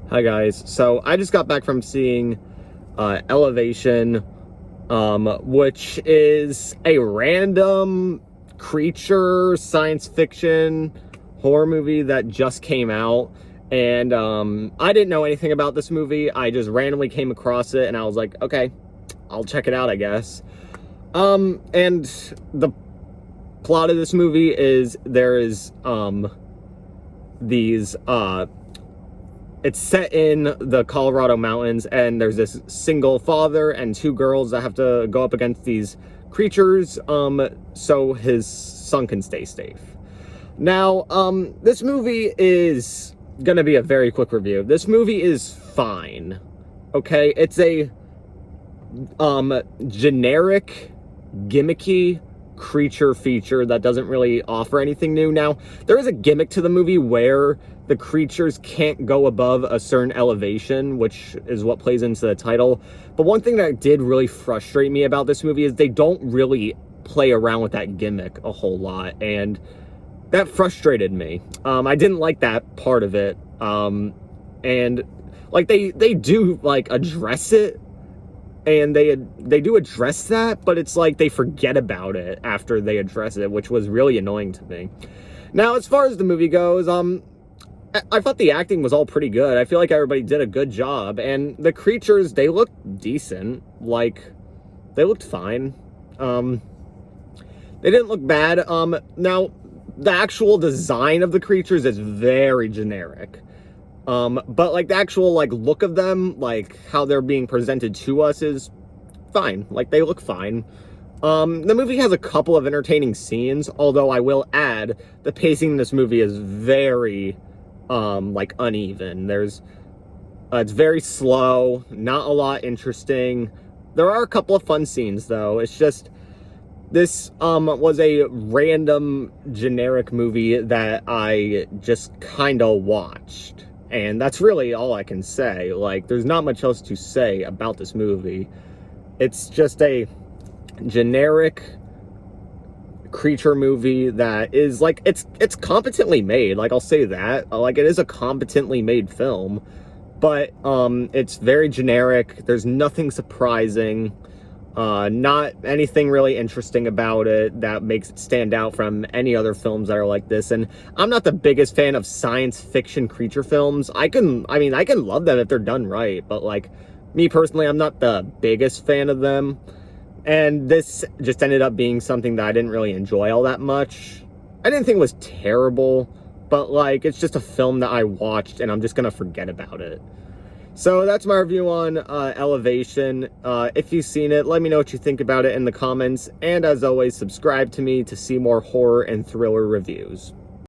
Hi guys. So I just got back from seeing Elevation, which is a random creature science fiction horror movie that just came out. And I didn't know anything about this movie. I just randomly came across it and I was like, okay, I'll check it out, I guess. And the plot of this movie is there is these it's set in the Colorado mountains, and there's this single father and two girls that have to go up against these creatures so his son can stay safe. Now, this movie is gonna be a very quick review. This movie is fine. Okay, it's a generic, gimmicky creature feature that doesn't really offer anything new. Now, there is a gimmick to the movie where the creatures can't go above a certain elevation, which is what plays into the title. But one thing that did really frustrate me about this movie is they don't really play around with that gimmick a whole lot, and that frustrated me. I didn't like that part of it. And like they do like address it, and they do address that, but it's like they forget about it after they address it, which was really annoying to me. Now, as far as the movie goes, I thought the acting was all pretty good. I feel like everybody did a good job, and the creatures, they looked decent. Like, they looked fine. They didn't look bad. Now, the actual design of the creatures is very generic. But like the actual like look of them, like how they're being presented to us is fine. Like, they look fine. The movie has a couple of entertaining scenes, although I will add the pacing in this movie is very like uneven. It's very slow, not a lot interesting. There are a couple of fun scenes though. It's just this was a random generic movie that I just kind of watched. And that's really all I can say. Like, there's not much else to say about this movie. It's just a generic creature movie that is like, it's competently made. Like, I'll say that. Like, it is a competently made film, but it's very generic. There's nothing surprising. Not anything really interesting about it that makes it stand out from any other films that are like this. And I'm not the biggest fan of science fiction creature films. I can love them if they're done right, but like, me personally, I'm not the biggest fan of them. And this just ended up being something that I didn't really enjoy all that much. I didn't think it was terrible, but like, it's just a film that I watched and I'm just gonna forget about it. So that's my review on Elevation. If you've seen it, let me know what you think about it in the comments. And as always, subscribe to me to see more horror and thriller reviews.